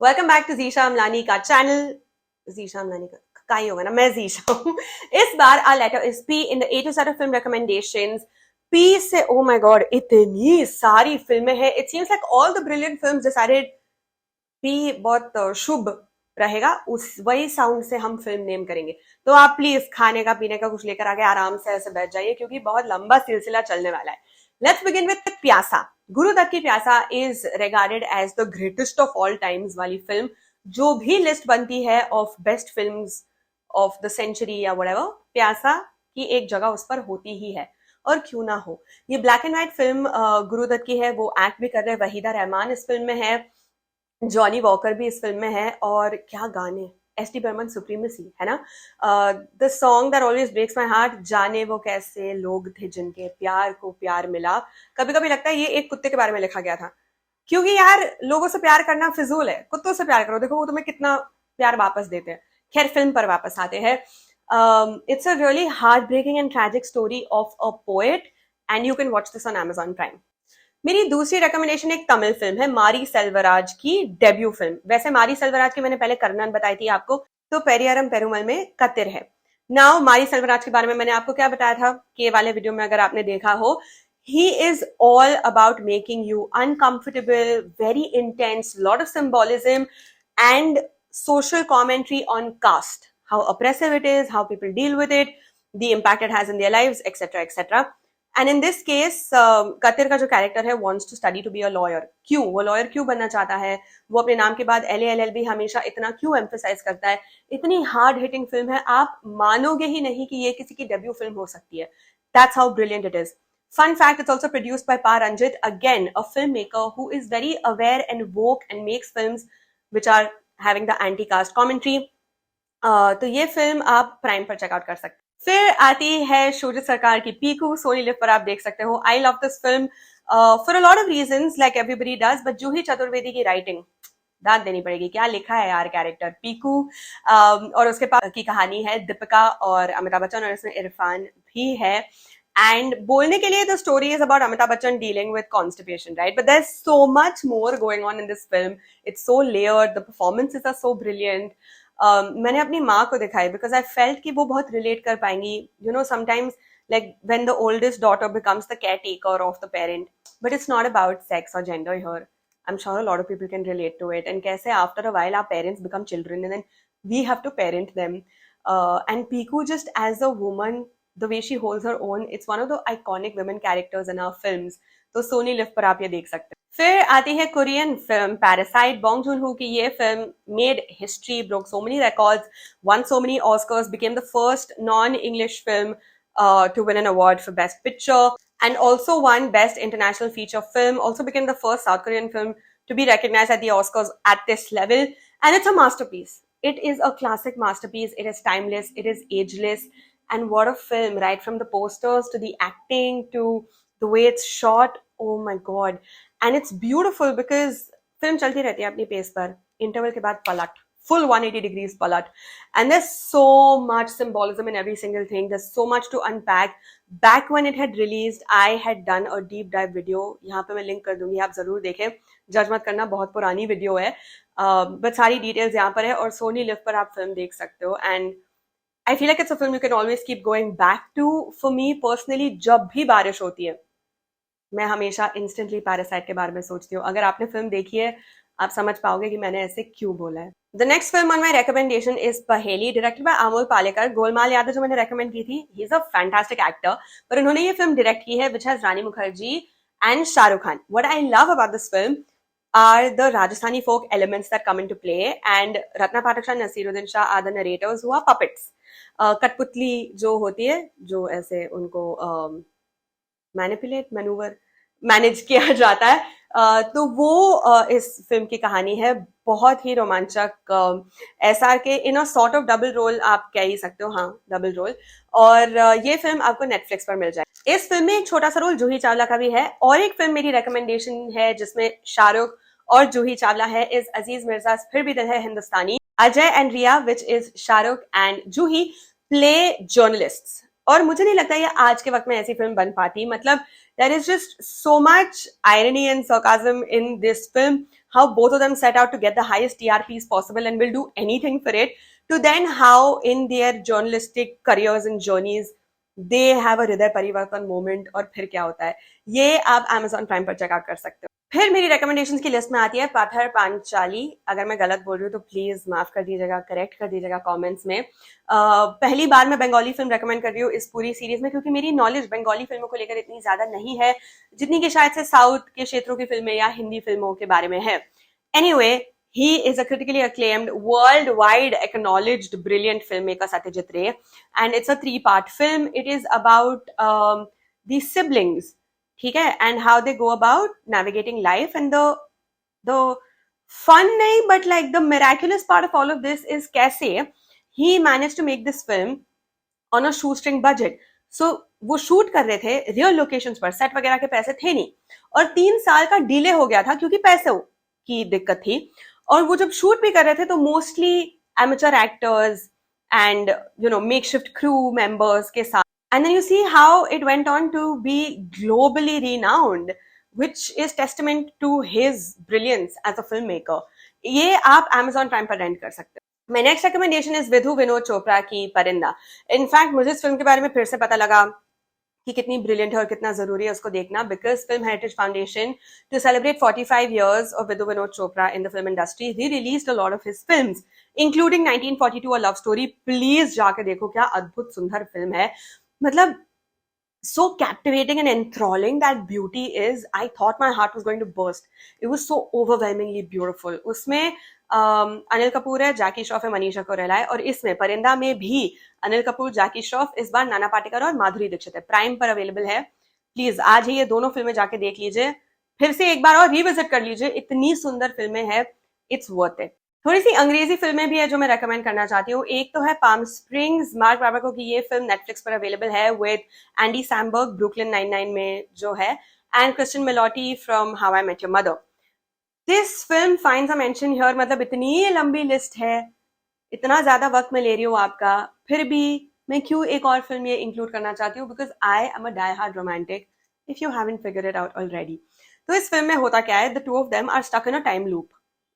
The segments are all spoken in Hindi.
Welcome back to Jeesha Amlani का चैनल। जीशा अमलानी का ही होगा ना, मैं जीशा हूँ। इस बार R letter is P in the A to set of film recommendations. P से ओ माय गॉड इतनी सारी फिल्में हैं, it seems like all the brilliant films decided P बहुत शुभ रहेगा, उस वही साउंड से हम फिल्म नेम करेंगे। तो आप प्लीज खाने का पीने का कुछ लेकर आगे आराम से ऐसे बैठ जाइए, क्योंकि बहुत लंबा सिलसिला चलने वाला है। लेट्स बिगिन विद प्यासा। गुरुदत्त की Pyaasa is regarded as the greatest of all times वाली फिल्म। जो भी लिस्ट बनती है of best films of the century या व्हाटएवर, प्यासा की एक जगह उस पर होती ही है। और क्यों ना हो। ये black and white film Guru Dutt की है, वो एक्ट भी कर रहे हैं, वहीदा रहमान इस फिल्म में है, जॉनी वॉकर भी इस फिल्म में है। और क्या गाने, एस टी बर्मन सुप्रीमेसी है ना। The song that always breaks my heart, जाने वो कैसे लोग थे जिनके प्यार को प्यार मिला। कभी कभी लगता है ये एक कुत्ते के बारे में लिखा गया था, क्योंकि यार लोगों से प्यार करना फिजूल है, कुत्तों से प्यार करो, देखो वो तुम्हें कितना प्यार वापस देते हैं। खैर फिल्म पर वापस आते हैं। It's a really heart breaking and tragic story of a poet, and you can watch this on Amazon prime. मेरी दूसरी रिकमेंडेशन एक तमिल फिल्म है, मारी सेल्वराज की डेब्यू फिल्म। वैसे मारी सेल्वराज की मैंने पहले कर्नन बताई थी आपको, तो पेरियारम पेरुमल में कतिर है। नाउ मारी सेल्वराज के बारे में मैंने आपको क्या बताया था कि ये वाले वीडियो में अगर आपने देखा हो, he is all about making you uncomfortable, very intense, lot of symbolism and social commentary on caste, how oppressive it is, how people deal with it, the impact it has in their lives, etc., etc. And in this case Kathir का जो कैरेक्टर है wants to study to be a lawyer. क्यों वो लॉयर क्यों बनना चाहता है, वो अपने नाम के बाद LALLB हमेशा इतना क्यों एम्फेसाइज करता है। इतनी हार्ड हिटिंग फिल्म है, आप मानोगे ही नहीं कि ये किसी की डेब्यू फिल्म हो सकती है। That's how brilliant it is. Fun fact, it's also produced by Pa Ranjit, again a filmmaker who is very aware and woke and makes films which are having the anti-caste commentary. तो ये फिल्म आप प्राइम पर चेकआउट कर सकते हैं। फिर आती है शोजित सरकार की पीकू, सोनी लिव पर आप देख सकते हो। I love this film for a lot of reasons like everybody does, but Juhi Chaturvedi की राइटिंग दाद देनी पड़ेगी, क्या लिखा है यार कैरेक्टर पीकू। और उसके पास की कहानी है दीपिका और अमिताभ बच्चन, और इसमें इरफान भी है। एंड बोलने के लिए the story is about Amitabh Bachchan dealing with constipation, right, but there is so much more going on in this film. It's so layered, the performances are so brilliant. मैंने अपनी माँ को दिखाई बिकॉज आई फेल्ट कि वो बहुत रिलेट कर पाएंगी। You know sometimes like when the oldest daughter becomes the caretaker of the parent, but it's not about sex or gender here. I'm sure a lot of people can relate to it, and kaise after a while our parents become children and then we have to parent them. And Piku, just as a woman, the way she holds her own, it's one of the iconic women characters in our films. तो सोनी लिव पर आप ये देख सकते हैं। फिर आती है Korean film parasite. Bong Joon हो की ये film made history, broke so many records, one so many Oscars, became the first non English film to win an award for Best Picture, and also won Best International Feature Film. Also became the first South Korean film to be recognized at the Oscars at this level. And it's a masterpiece. It is a classic masterpiece. It is timeless. It is ageless. And what a film, right? From the posters to the acting to the way it's shot. Oh my God. And it's beautiful because film चलती रहती है अपनी पेस पर, इंटरवल के बाद पलट, full 180 degrees palat, and there's so much symbolism in every single thing. There's so much to unpack. Back when it had released, I had done a deep dive video, यहाँ पे मैं लिंक कर दूंगी, आप जरूर देखें, जज मत करना, बहुत पुरानी वीडियो है, बट सारी डिटेल्स यहाँ पर है, और सोनी लिव पर आप फिल्म देख सकते हो। And I feel like it's a film you can always keep going back to. For me personally जब भी बारिश होती है मैं हमेशा इंस्टेंटली पैरासाइट के बारे में सोचती हूँ। अगर आपने फिल्म देखी है आप समझ पाओगे कि मैंने ऐसे क्यों बोला है। The next film on my recommendation is पहेली, डायरेक्टेड बाय अमोल पालेकर। गोलमाल यादव जो मैंने रेकमेंड की थी, he is a fantastic actor, पर उन्होंने ये फिल्म डायरेक्ट की है which has Rani Mukherjee and Shahrukh Khan. What I love about this film are the Rajasthani folk elements that come into play, and Ratna Pathak Shah, Nasiruddin Shah are the narrators who are puppets. कठपुतली जो होती है, जो ऐसे उनको मैनिपुलेट मैनूवर मैनेज किया जाता है, तो वो इस फिल्म की कहानी है। बहुत ही रोमांचक, SR के in a sort of double role आप कह ही सकते हो, हाँ डबल रोल। और ये फिल्म आपको नेटफ्लिक्स पर मिल जाए। इस फिल्म में एक छोटा सा रोल जूही चावला का भी है। और एक फिल्म मेरी रिकमेंडेशन है जिसमें शाहरुख और जूही चावला है, इज अजीज मिर्जा फिर Bhi Dil Hai Hindustani. Ajay and Riya which is Shahrukh and Juhi play journalists, और मुझे नहीं लगता ये आज के वक्त में ऐसी फिल्म बन पाती। मतलब there is just so much irony and sarcasm in this film. how both of them set out to get the highest TRPs possible and will do anything for it, to then how in their journalistic careers and journeys they have a हृदय परिवर्तन moment और फिर क्या होता है, ये आप Amazon Prime पर चेकआउट कर सकते हो। फिर मेरी रिकमेंडेशंस की लिस्ट में आती है पाथर पांचाली। अगर मैं गलत बोल रही हूँ तो प्लीज माफ कर दीजिएगा, करेक्ट कर दीजिएगा कमेंट्स में। पहली बार मैं बंगाली फिल्म रेकमेंड कर रही हूँ इस पूरी सीरीज में, क्योंकि मेरी नॉलेज बंगाली फिल्मों को लेकर इतनी ज्यादा नहीं है जितनी कि शायद से साउथ के क्षेत्रों की फिल्में या हिंदी फिल्मों के बारे में है। Anyway, he is a critically acclaimed, worldwide acknowledged, brilliant filmmaker, Satyajit Ray, and it's a 3-part film. It is about the siblings, ठीक है, and how they go about navigating life, and the fun नहीं, but like the miraculous part of all of this is कैसे he managed to make this film on a shoestring budget. So वो शूट कर रहे थे रियल लोकेशंस पर, सेट वगैरह के पैसे थे नहीं, और 3 साल का डिले हो गया था क्योंकि पैसों की दिक्कत थी। और वो जब शूट भी कर रहे थे तो mostly amateur actors and makeshift crew members के साथ। And then you see how it went on to be globally renowned, which is testament to his brilliance as a filmmaker. ये आप Amazon Prime पर रेंट कर सकते हो। My next recommendation is Vidhu Vinod Chopra की परिंदा। इनफैक्ट मुझे इस फिल्म के बारे में फिर से पता लगा कि कितनी ब्रिलियंट है और कितना जरूरी है उसको देखना, because film heritage foundation to celebrate 45 years of Vidhu Vinod Chopra in the film industry, he released a lot of his films, including 1942 A Love Story। Please जाके देखो, क्या अद्भुत सुंदर फिल्म है, मतलब so captivating and enthralling that beauty is. I thought my heart was going to burst. It was so overwhelmingly beautiful. उसमें अनिल कपूर है, जैकी श्रॉफ है, मनीषा कोइराला है, और इसमें परिंदा में भी अनिल कपूर, जैकी श्रॉफ, इस बार नाना पाटेकर और माधुरी दीक्षित है। प्राइम पर अवेलेबल है। प्लीज आज ही ये दोनों फिल्में जाके देख लीजिए, फिर से एक बार और रिविजिट कर लीजिए, इतनी सुंदर फिल्में हैं, इट्स वर्थ इट। थोड़ी सी अंग्रेजी फिल्में भी है जो मैं रेकमेंड करना चाहती हूँ। एक तो है पाम स्प्रिंग्स, मार्क वारबर्ग की ये फिल्म नेटफ्लिक्स पर अवेलेबल है विद एंडी सैमबर्ग, ब्रुकलिन 99 में जो है, and Cristin Milioti from How I Met Your Mother. This film finds a mention here, मतलब इतनी लंबी लिस्ट है, इतना ज्यादा वक्त मैं ले रही हूँ आपका, फिर भी मैं क्यों एक और फिल्म ये इंक्लूड करना चाहती हूँ, because I am a die hard romantic, if you haven't figured it out already. तो इस फिल्म में होता क्या है, the two of them are stuck in a time loop,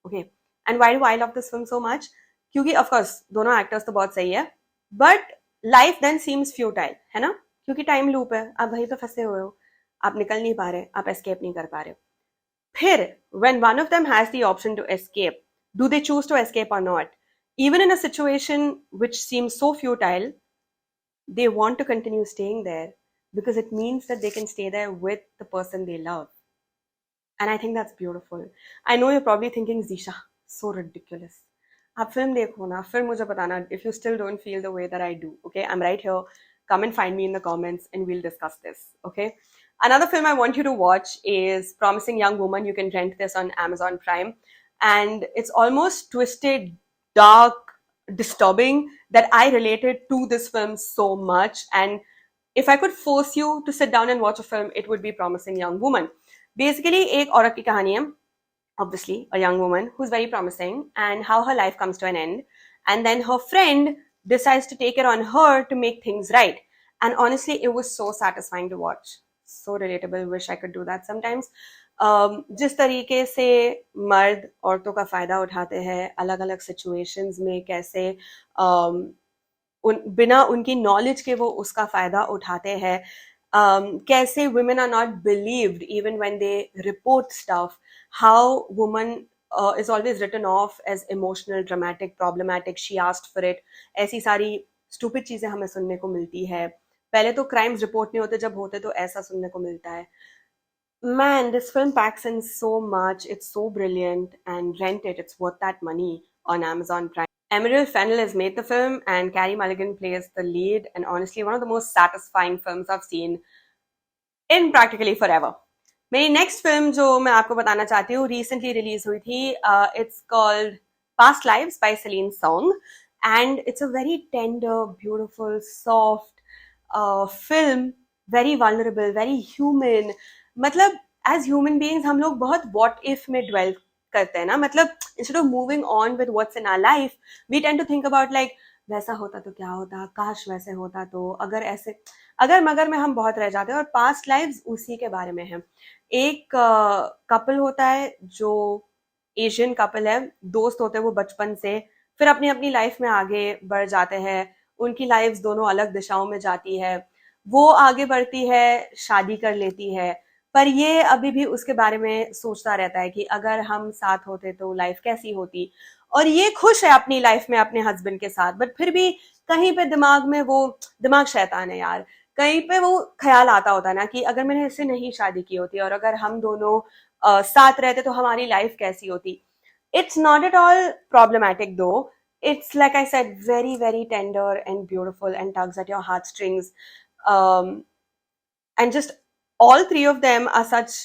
okay. And why do I love this film so much, क्योंकि ऑफ कोर्स दोनों एक्टर्स तो बहुत सही है, but life then seems futile, है ना, क्योंकि टाइम लूप है, आप वहीं पे फंसे हुए हो, आप निकल नहीं पा रहे, आप एस्केप नहीं कर पा रहे। फिर when one of them has the option to escape, do they choose to escape or not? Even in a situation which seems so futile, they want to continue staying there because it means that they can stay there with the person they love. And I think that's beautiful. I know you're probably thinking, Zisha, so ridiculous. आप फिल्म देखो ना, फिर मुझे बताना if you still don't feel the way that I do. Okay, I'm right here. Come and find me in the comments and we'll discuss this. Okay. Another film I want you to watch is Promising Young Woman. You can rent this on Amazon Prime. And it's almost twisted, dark, disturbing that I related to this film so much. And if I could force you to sit down and watch a film, it would be Promising Young Woman. Basically, एक औरत की कहानी है, obviously, a young woman who's very promising, and how her life comes to an end. And then her friend decides to take it on her to make things right. And honestly, it was so satisfying to watch. So relatable. Wish I could do that sometimes. जिस तरीके से मर्द औरतों का फायदा उठाते हैं अलग अलग सिचुएशंस में, कैसे बिना उनकी नॉलेज के वो उसका फायदा उठाते हैं, कैसे women are not believed even when they report stuff, how woman is always written off as emotional, dramatic, problematic, she asked for it, ऐसी सारी stupid चीजें हमें सुनने को मिलती है। पहले तो क्राइम्स रिपोर्ट नहीं होते, जब होते तो ऐसा सुनने को मिलता है। Man, this film packs in so much. It's so brilliant, and rent it. It's worth that money on Amazon Prime. Emerald Fennell has made the film, and Carey Mulligan plays the lead, and honestly, one of the most satisfying films I've seen in practically forever. मेरी next film जो मैं आपको बताना चाहती हूँ recently release हुई थी, it's called Past Lives by Celine Song, and it's a very tender, beautiful, soft film, very vulnerable, very human. मतलब as human beings हम लोग बहुत what if में dwell करते हैं ना, मतलब instead of moving on with what's in our life, we tend to think about like वैसा होता तो क्या होता, काश वैसे होता तो, अगर ऐसे, अगर मगर में हम बहुत रह जाते हैं। और पास्ट लाइव्स उसी के बारे में है। एक कपल होता है जो एशियन कपल है, दोस्त होते हैं वो बचपन से, फिर अपनी अपनी लाइफ में आगे बढ़ जाते हैं, उनकी लाइफ्स दोनों अलग दिशाओं में जाती है, वो आगे बढ़ती है, शादी कर लेती है, पर ये अभी भी उसके बारे में सोचता रहता है कि अगर हम साथ होते तो लाइफ कैसी होती। और ये खुश है अपनी लाइफ में अपने हस्बैंड के साथ, बट फिर भी कहीं पे दिमाग में वो, दिमाग शैतान है यार, कहीं पे वो ख्याल आता होता है ना कि अगर मैंने इससे नहीं शादी की होती और अगर हम दोनों साथ रहते तो हमारी लाइफ कैसी होती। It's not at all problematic though. It's like I said, very, very tender and beautiful and tugs at your heartstrings. Um, and just all three of them are such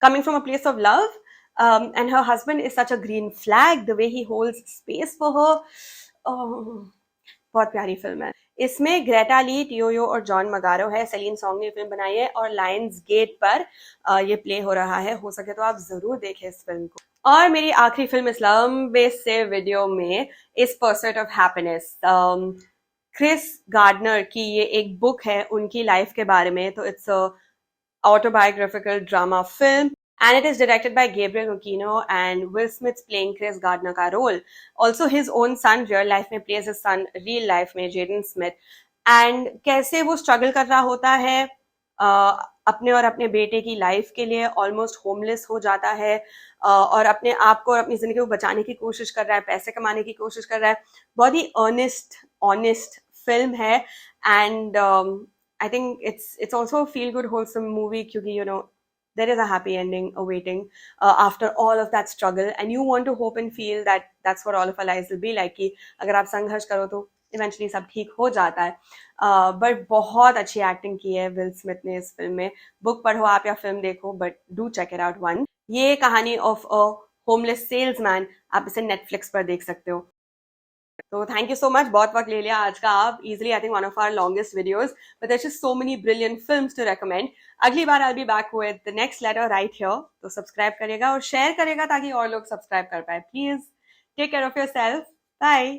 coming from a place of love. And her husband is such a green flag. The way he holds space for her. Oh, बहुत प्यारी फिल्म है। इसमें ग्रेटा ली, टियोयो और जॉन मगारो है। सेलिन सॉन्ग ने फिल्म बनाई है और लायंस गेट पर ये प्ले हो रहा है। हो सके तो आप जरूर देखें इस फिल्म को। और मेरी आखिरी फिल्म इस लंबे से वीडियो में इस pursuit of happiness, Chris Gardner की ये एक बुक है उनकी लाइफ के बारे में। तो it's autobiographical drama film, and it is directed by Gabriel Aquino, and Will Smith's playing Chris Gardner का role. Also his own son real life में plays his son real life में, Jaden Smith, and कैसे वो struggle कर रहा होता है अपने और अपने बेटे की लाइफ के लिए, ऑलमोस्ट होमलेस हो जाता है और अपने आप को और अपनी जिंदगी को बचाने की कोशिश कर रहा है, पैसे कमाने की कोशिश कर रहा है। बहुत ही ऑनेस्ट फिल्म है, and I think it's also a feel good wholesome movie क्योंकि you know there is a happy ending awaiting after all of that struggle, and you want to hope and feel that that's what all of our lives will be like कि अगर आप संघर्ष करो तो इवेंचुअली सब ठीक हो जाता है। बट बहुत अच्छी एक्टिंग की है विल स्मिथ ने इस फिल्म में। बुक पढ़ो आप या फिल्म देखो, but do check it out one. ये कहानी ऑफ अ होमलेस सेल्समैन, आप इसे नेटफ्लिक्स पर देख सकते हो। तो थैंक यू सो मच, बहुत वक्त ले लिया आज का आप, easily I think one of our longest videos, but there just so many brilliant films to recommend. अगली बार I will be back with the next letter right here. तो सब्सक्राइब करेगा और शेयर करेगा ताकि और लोग सब्सक्राइब कर पाए। Please take care of yourself, bye.